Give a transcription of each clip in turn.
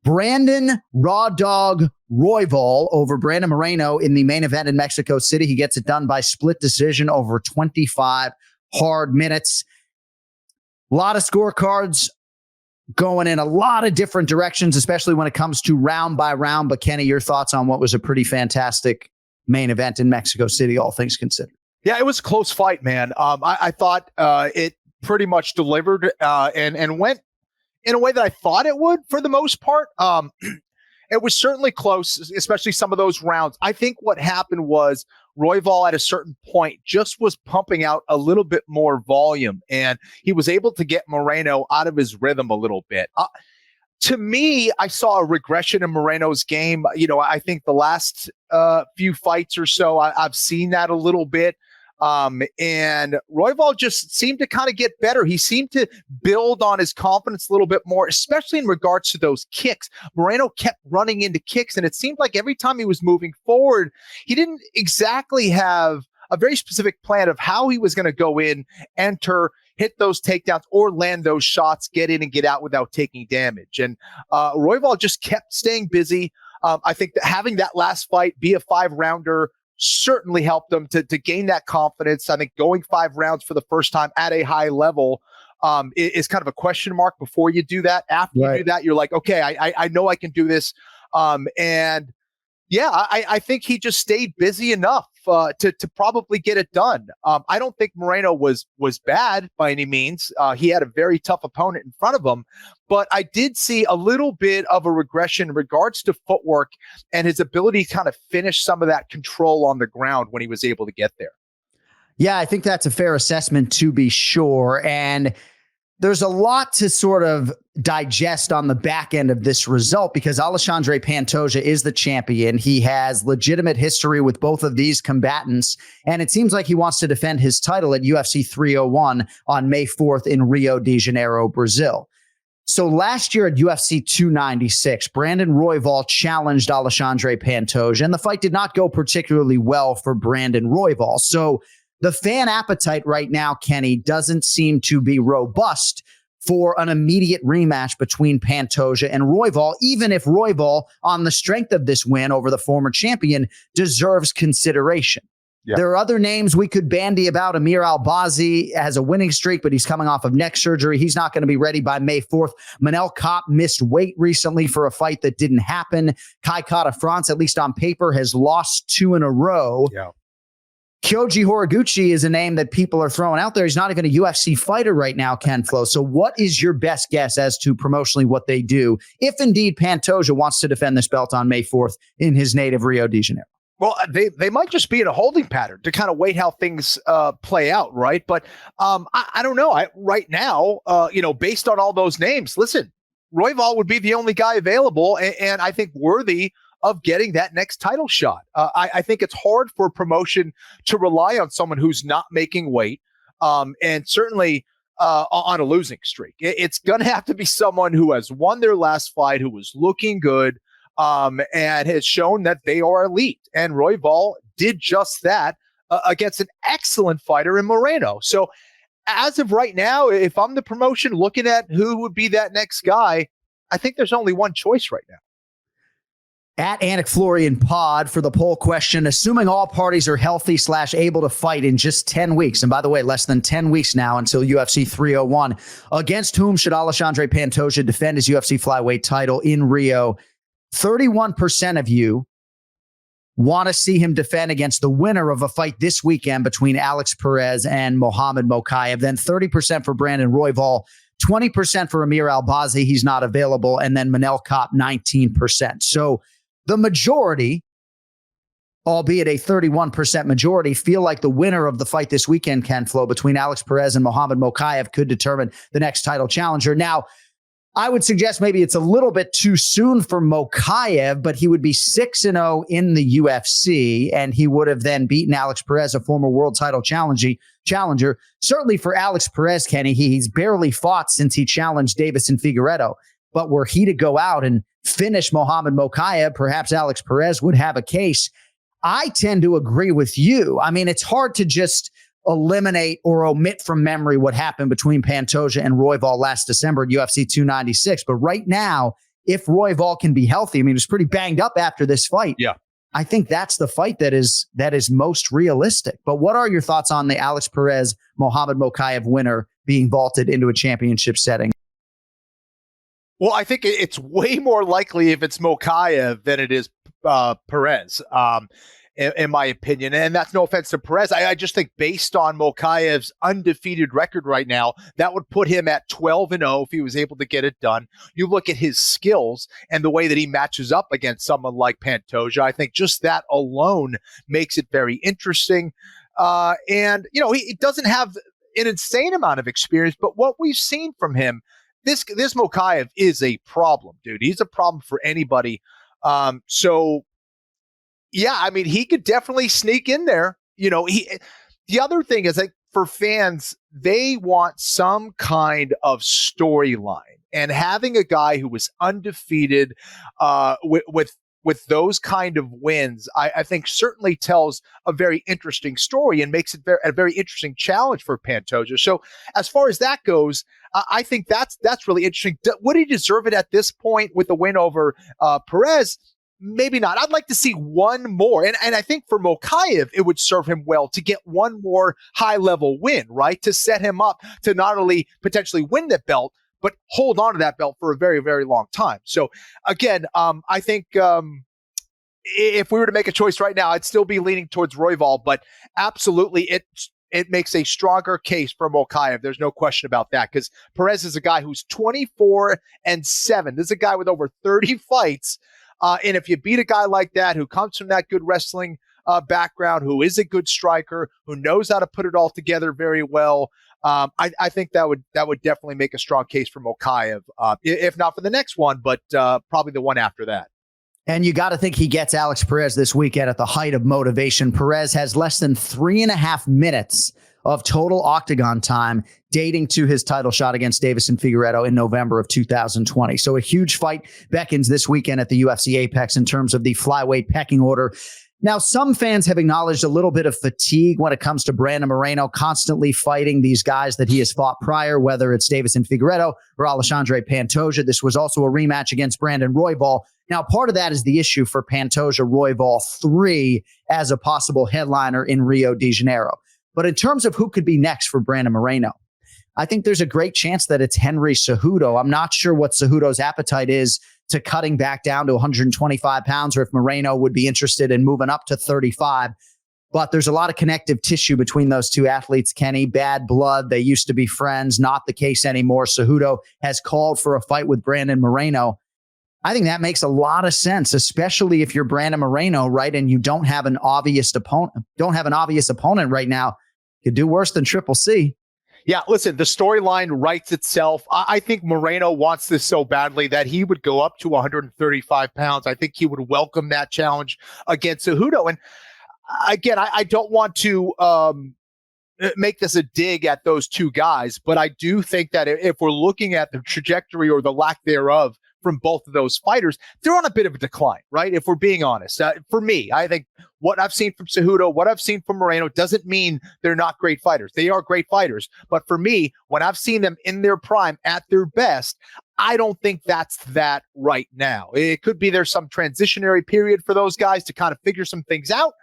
Brandon Raw Dog Royval over Brandon Moreno in the main event in Mexico City. He gets it done by split decision over 25 hard minutes. A lot of scorecards going in a lot of different directions, especially when it comes to round by round. But Kenny, your thoughts on what was a pretty fantastic main event in Mexico City, all things considered? Yeah, it was a close fight, man. I thought it pretty much delivered and went in a way that I thought it would for the most part. It was certainly close, especially some of those rounds. I think what happened was Royval at a certain point just was pumping out a little bit more volume, and he was able to get Moreno out of his rhythm a little bit. To me, I saw a regression in Moreno's game. I think the last few fights or so, I've seen that a little bit. And Royval just seemed to kind of get better. He seemed to build on his confidence a little bit more, especially in regards to those kicks. Moreno kept running into kicks, and it seemed like every time he was moving forward, he didn't exactly have a very specific plan of how he was going to go in, enter, hit those takedowns, or land those shots, get in and get out without taking damage. And Royval just kept staying busy. I think that having that last fight be a 5-rounder certainly helped him to gain that confidence. I think going 5 rounds for the first time at a high level is kind of a question mark before you do that. After you do that, you're like, okay, I know I can do this. And yeah, I think he just stayed busy enough to probably get it done. I don't think Moreno was bad by any means. He had a very tough opponent in front of him, but I did see a little bit of a regression in regards to footwork and his ability to kind of finish some of that control on the ground when he was able to get there. Yeah, I think that's a fair assessment, to be sure. And there's a lot to sort of digest on the back end of this result because Alexandre Pantoja is the champion. He has legitimate history with both of these combatants, and it seems like he wants to defend his title at UFC 301 on May 4th in Rio de Janeiro, Brazil. So last year at UFC 296, Brandon Royval challenged Alexandre Pantoja, and the fight did not go particularly well for Brandon Royval. So the fan appetite right now, Kenny, doesn't seem to be robust for an immediate rematch between Pantoja and Royval, even if Royval, on the strength of this win over the former champion, deserves consideration. Yeah. There are other names we could bandy about. Amir Albazi has a winning streak, but he's coming off of neck surgery. He's not going to be ready by May 4th. Manel Kape missed weight recently for a fight that didn't happen. Kai Kara-France, at least on paper, has lost 2 in a row. Yeah. Kyoji Horiguchi is a name that people are throwing out there. He's not even a UFC fighter right now, Ken Flo. So what is your best guess as to promotionally what they do if indeed Pantoja wants to defend this belt on May 4th in his native Rio de Janeiro? Well, they might just be in a holding pattern to kind of wait how things play out, right? But I don't know. Right now, based on all those names, listen, Royval would be the only guy available, and I think worthy of getting that next title shot. I think it's hard for a promotion to rely on someone who's not making weight, and certainly on a losing streak. It's going to have to be someone who has won their last fight, who was looking good, and has shown that they are elite. And Royval did just that against an excellent fighter in Moreno. So as of right now, if I'm the promotion looking at who would be that next guy, I think there's only one choice right now. At Anik Florian Pod for the poll question, assuming all parties are healthy / able to fight in just 10 weeks, and by the way, less than 10 weeks now until UFC 301, against whom should Alexandre Pantoja defend his UFC flyweight title in Rio? 31% of you want to see him defend against the winner of a fight this weekend between Alex Perez and Mohamed Mokaev. Then 30% for Brandon Royval, 20% for Amir Albazi. He's not available. And then Manel Kape, 19%. So the majority, albeit a 31% majority, feel like the winner of the fight this weekend, Ken Flo, between Alex Perez and Mohamed Mokaev could determine the next title challenger. Now, I would suggest maybe it's a little bit too soon for Mokaev, but he would be 6-0 in the UFC, and he would have then beaten Alex Perez, a former world title challenger. Certainly for Alex Perez, Kenny, he's barely fought since he challenged Davison Figueiredo. But were he to go out and finish Mohamed Mokaev, perhaps Alex Perez would have a case. I tend to agree with you. I mean, it's hard to just eliminate or omit from memory what happened between Pantoja and Royval last December at UFC 296. But right now, if Royval can be healthy, I mean, he was pretty banged up after this fight. Yeah. I think that's the fight that is most realistic. But what are your thoughts on the Alex Perez, Mohamed Mokaev winner being vaulted into a championship setting? Well, I think it's way more likely if it's Mokaev than it is Perez, in my opinion. And that's no offense to Perez. I just think based on Mokaev's undefeated record right now, that would put him at 12-0 if he was able to get it done. You look at his skills and the way that he matches up against someone like Pantoja, I think just that alone makes it very interesting. And, he doesn't have an insane amount of experience, but what we've seen from him, this Mokaev is a problem, dude. He's a problem for anybody. So yeah, I mean, he could definitely sneak in there. The other thing is, like, for fans, they want some kind of storyline, and having a guy who was undefeated, with those kind of wins, I think certainly tells a very interesting story and makes it a very interesting challenge for Pantoja. So as far as that goes, I think that's really interesting. Would he deserve it at this point with the win over Perez? Maybe not. I'd like to see one more. And I think for Mokaev, it would serve him well to get one more high-level win, right? To set him up to not only potentially win the belt, but hold on to that belt for a very, very long time. So again, I think if we were to make a choice right now, I'd still be leaning towards Royval, but absolutely it makes a stronger case for Mokaev. There's no question about that, because Perez is a guy who's 24-7. This is a guy with over 30 fights. And if you beat a guy like that, who comes from that good wrestling background, who is a good striker, who knows how to put it all together very well, I think that would definitely make a strong case for Mokaev, if not for the next one, but probably the one after that. And you got to think he gets Alex Perez this weekend at the height of motivation. Perez has less than 3.5 minutes of total octagon time dating to his title shot against Davison Figueiredo in November of 2020. So a huge fight beckons this weekend at the UFC Apex in terms of the flyweight pecking order. Now, some fans have acknowledged a little bit of fatigue when it comes to Brandon Moreno constantly fighting these guys that he has fought prior, whether it's Davison Figueiredo or Alexandre Pantoja. This was also a rematch against Brandon Royval. Now, part of that is the issue for Pantoja Royval 3 as a possible headliner in Rio de Janeiro. But in terms of who could be next for Brandon Moreno, I think there's a great chance that it's Henry Cejudo. I'm not sure what Cejudo's appetite is to cutting back down to 125 pounds, or if Moreno would be interested in moving up to 35. But there's a lot of connective tissue between those two athletes, Kenny. Bad blood. They used to be friends. Not the case anymore. Cejudo has called for a fight with Brandon Moreno. I think that makes a lot of sense, especially if you're Brandon Moreno, right? And you don't have an obvious opponent right now. Could do worse than Triple C. Yeah, listen, the storyline writes itself. I think Moreno wants this so badly that he would go up to 135 pounds. I think he would welcome that challenge against Cejudo. And again, I don't want to make this a dig at those two guys, but I do think that if we're looking at the trajectory or the lack thereof from both of those fighters, they're on a bit of a decline, right? If we're being honest. For me, I think what I've seen from Cejudo, what I've seen from Moreno doesn't mean they're not great fighters. They are great fighters. But for me, when I've seen them in their prime, at their best, I don't think that's that right now. It could be there's some transitionary period for those guys to kind of figure some things out.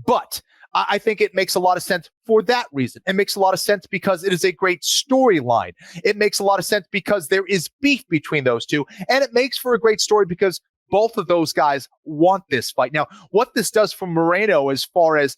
But I think it makes a lot of sense for that reason. It makes a lot of sense because it is a great storyline. It makes a lot of sense because there is beef between those two. And it makes for a great story because both of those guys want this fight. Now, what this does for Moreno as far as,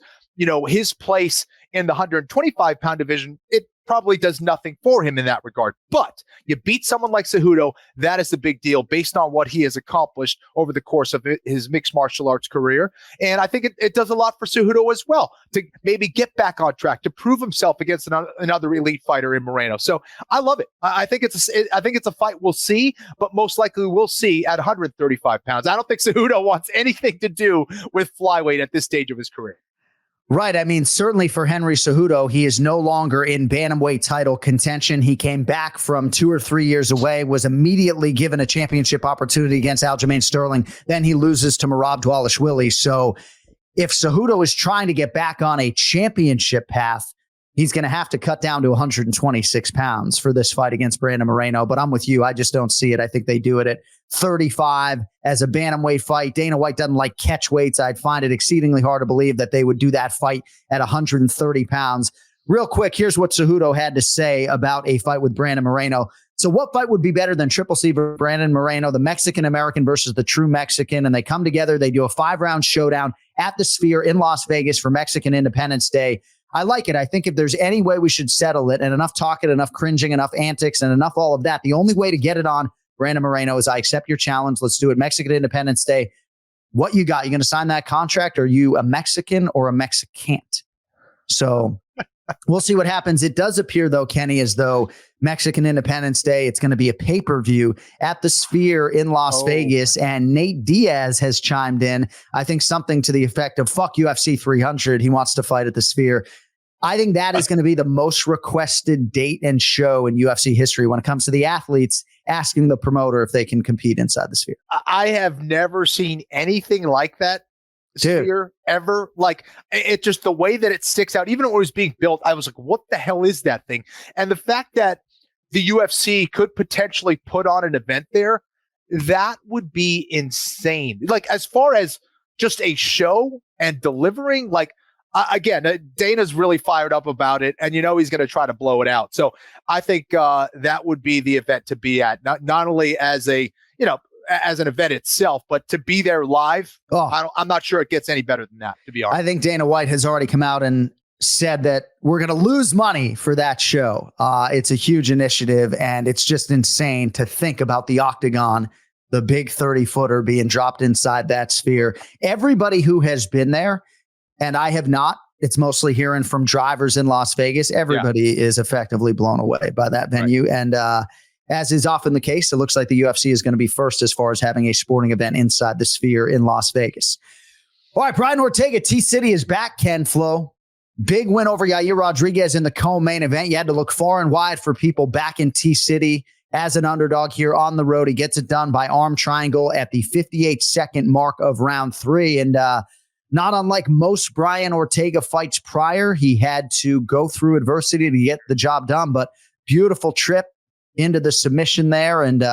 his place in the 125-pound division, it probably does nothing for him in that regard. But you beat someone like Cejudo, that is the big deal based on what he has accomplished over the course of his mixed martial arts career. And I think it does a lot for Cejudo as well to maybe get back on track, to prove himself against another elite fighter in Moreno. So I love it. I think it's a fight we'll see, but most likely we'll see at 135 pounds. I don't think Cejudo wants anything to do with flyweight at this stage of his career. Right. I mean, certainly for Henry Cejudo, he is no longer in bantamweight title contention. He came back from 2 or 3 years away, was immediately given a championship opportunity against Aljamain Sterling. Then he loses to Merab Dvalishvili. So if Cejudo is trying to get back on a championship path, he's going to have to cut down to 126 pounds for this fight against Brandon Moreno. But I'm with you. I just don't see it. I think they do it at 35 as a bantamweight fight. Dana White doesn't like catch weights. I'd find it exceedingly hard to believe that they would do that fight at 130 pounds. Real quick, here's what Cejudo had to say about a fight with Brandon Moreno. So what fight would be better than Triple C versus Brandon Moreno, the Mexican-American versus the true Mexican? And they come together. They do a 5-round showdown at the Sphere in Las Vegas for Mexican Independence Day. I like it. I think if there's any way we should settle it, and enough talking, enough cringing, enough antics, and enough all of that, the only way to get it on Brandon Moreno is I accept your challenge. Let's do it Mexican Independence Day. What you got? You going to sign that contract? Are you a Mexican or a Mexicant? So we'll see what happens. It does appear, though, Kenny, as though Mexican Independence Day, it's going to be a pay-per-view at the Sphere in Las Vegas. And Nate Diaz has chimed in, I think something to the effect of, fuck UFC 300. He wants to fight at the Sphere. I think that is going to be the most requested date and show in UFC history when it comes to the athletes asking the promoter if they can compete inside the Sphere. I have never seen anything like that. Sphere ever. Like, it just, the way that it sticks out, even when it was being built, I was like, what the hell is that thing? And the fact that the UFC could potentially put on an event there, that would be insane. Like, as far as just a show and delivering, like, again, Dana's really fired up about it, and he's going to try to blow it out. So I think that would be the event to be at, not only as a, as an event itself, but to be there live. I'm not sure it gets any better than that, to be honest. I think Dana White has already come out and said that we're going to lose money for that show. It's a huge initiative, and it's just insane to think about the octagon, the big 30-footer being dropped inside that Sphere. Everybody who has been there, and I have not, it's mostly hearing from drivers in Las Vegas, everybody is effectively blown away by that venue. Right. And as is often the case, it looks like the UFC is going to be first as far as having a sporting event inside the Sphere in Las Vegas. All right, Brian Ortega, T-City is back, Ken Flo. Big win over Yair Rodriguez in the co-main event. You had to look far and wide for people back in T-City as an underdog here on the road. He gets it done by arm triangle at the 58-second mark of round 3. And not unlike most Brian Ortega fights prior, he had to go through adversity to get the job done. But beautiful trip into the submission there, and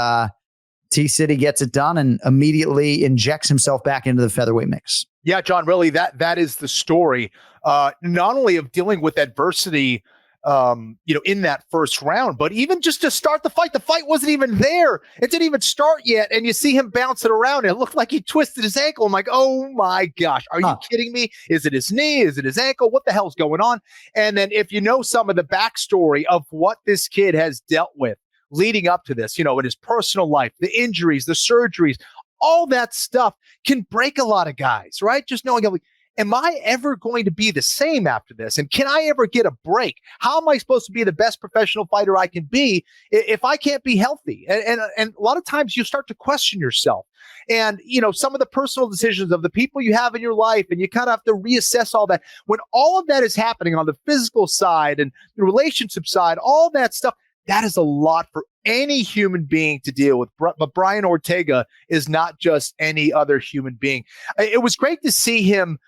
T-City gets it done and immediately injects himself back into the featherweight mix. Yeah, John, really, that is the story. Not only of dealing with adversity, in that first round, but even just to start the fight wasn't even there. It didn't even start yet. And you see him bouncing around. And it looked like he twisted his ankle. I'm like, oh my gosh, are you kidding me? Is it his knee? Is it his ankle? What the hell's going on? And then if you know some of the backstory of what this kid has dealt with leading up to this, in his personal life, the injuries, the surgeries, all that stuff can break a lot of guys, right? Just knowing, am I ever going to be the same after this? And can I ever get a break? How am I supposed to be the best professional fighter I can be if I can't be healthy? And a lot of times you start to question yourself. And, some of the personal decisions of the people you have in your life, and you kind of have to reassess all that. When all of that is happening on the physical side and the relationship side, all that stuff, that is a lot for any human being to deal with. But Brian Ortega is not just any other human being. It was great to see him,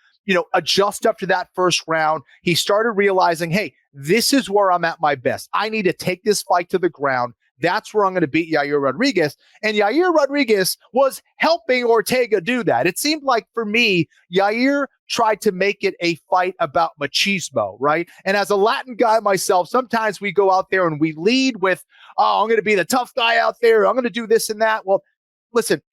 adjust up to that first round. He started realizing, hey, this is where I'm at my best. I need to take this fight to the ground. That's where I'm going to beat Yair Rodriguez. And Yair Rodriguez was helping Ortega do that. It seemed like, for me, Yair tried to make it a fight about machismo, right? And as a Latin guy myself, sometimes we go out there and we lead with, I'm going to be the tough guy out there. I'm going to do this and that. Well, listen,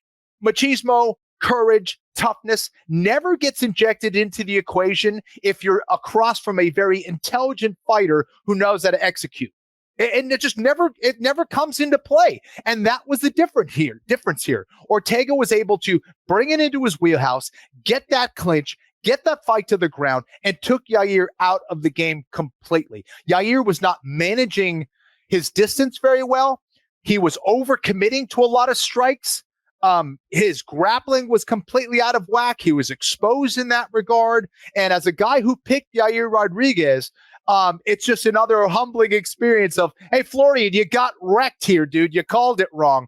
machismo, courage, toughness never gets injected into the equation if you're across from a very intelligent fighter who knows how to execute. And it never comes into play. And that was the difference here. Ortega was able to bring it into his wheelhouse, get that clinch, get that fight to the ground, and took Yair out of the game completely. Yair was not managing his distance very well. He was overcommitting to a lot of strikes. His grappling was completely out of whack. He was exposed in that regard. And as a guy who picked Yair Rodriguez, it's just another humbling experience of, hey, Florian, you got wrecked here, dude. You called it wrong.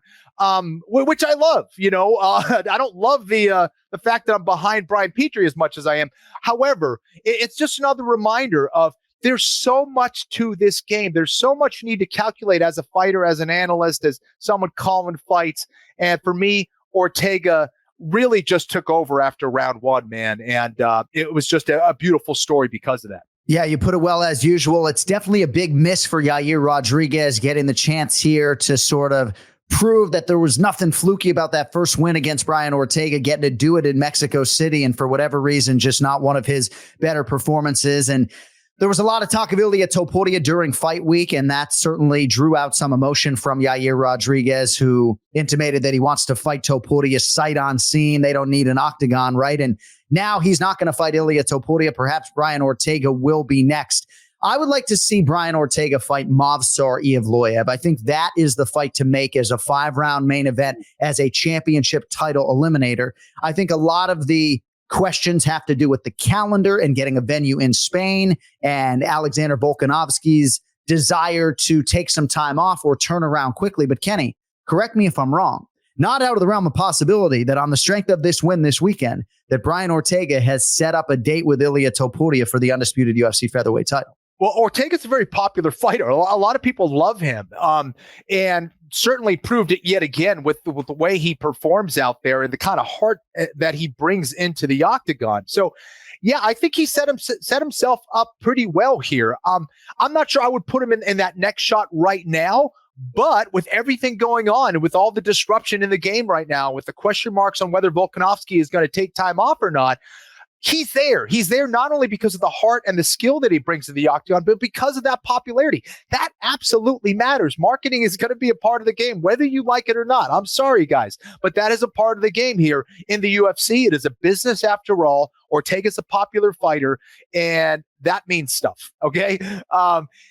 Which I love, I don't love the fact that I'm behind Brian Petrie as much as I am. However, it's just another reminder of, there's so much to this game. There's so much you need to calculate as a fighter, as an analyst, as someone calling fights. And for me, Ortega really just took over after round one, man. And it was just a beautiful story because of that. Yeah, you put it well as usual. It's definitely a big miss for Yair Rodriguez getting the chance here to sort of prove that there was nothing fluky about that first win against Brian Ortega, getting to do it in Mexico City, and for whatever reason, just not one of his better performances. And there was a lot of talk of Ilia Topuria during fight week, and that certainly drew out some emotion from Yair Rodriguez, who intimated that he wants to fight Topuria sight on scene. They don't need an octagon, right? And now he's not going to fight Ilia Topuria. Perhaps Brian Ortega will be next. I would like to see Brian Ortega fight Movsar Evloev. I think that is the fight to make as a 5-round main event, as a championship title eliminator. I think a lot of the questions have to do with the calendar and getting a venue in Spain and Alexander Volkanovski's desire to take some time off or turn around quickly. But Kenny, correct me if I'm wrong. Not out of the realm of possibility that on the strength of this win this weekend, that Brian Ortega has set up a date with Ilia Topuria for the undisputed UFC featherweight title. Well, Ortega's a very popular fighter. A lot of people love him, and certainly proved it yet again with the way he performs out there and the kind of heart that he brings into the octagon. So, yeah, I think he set himself up pretty well here. I'm not sure I would put him in that next shot right now, but with everything going on and with all the disruption in the game right now, with the question marks on whether Volkanovski is going to take time off or not, he's there. He's there not only because of the heart and the skill that he brings to the octagon, but because of that popularity. That absolutely matters. Marketing is going to be a part of the game, whether you like it or not. I'm sorry, guys, but that is a part of the game here in the UFC. It is a business after all. Ortega's a popular fighter, and that means stuff. Okay.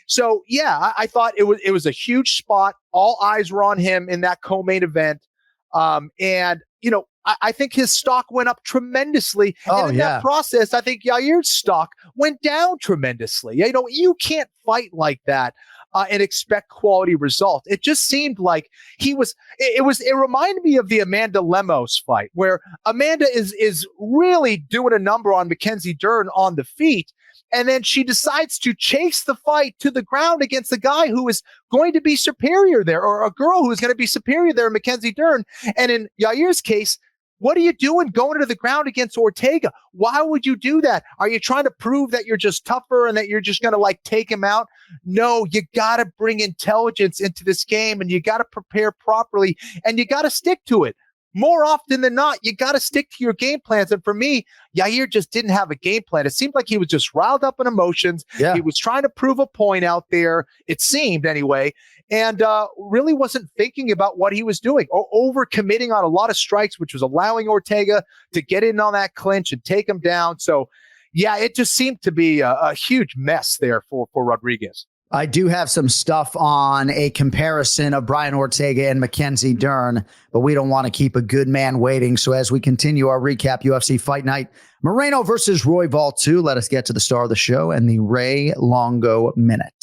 So yeah, I thought it was a huge spot. All eyes were on him in that co-main event. And you know, I think his stock went up tremendously. And in that process, I think Yair's stock went down tremendously. You know, you can't fight like that and expect quality results. It just seemed like it reminded me of the Amanda Lemos fight, where Amanda is really doing a number on Mackenzie Dern on the feet. And then she decides to chase the fight to the ground against a guy who is going to be superior there, or a girl who is going to be superior there, Mackenzie Dern. And in Yair's case, what are you doing going to the ground against Ortega? Why would you do that? Are you trying to prove that you're just tougher and that you're just going to like take him out? No, you got to bring intelligence into this game, and you got to prepare properly, and you got to stick to it. More often than not, you got to stick to your game plans. And for me, Yair just didn't have a game plan. It seemed like he was just riled up in emotions. Yeah. He was trying to prove a point out there, it seemed anyway, and really wasn't thinking about what he was doing, or over-committing on a lot of strikes, which was allowing Ortega to get in on that clinch and take him down. So, yeah, it just seemed to be a huge mess there for Rodriguez. I do have some stuff on a comparison of Brian Ortega and Mackenzie Dern, but we don't want to keep a good man waiting. So as we continue our recap, UFC Fight Night, Moreno versus Royval 2, let us get to the star of the show and the Ray Longo Minute.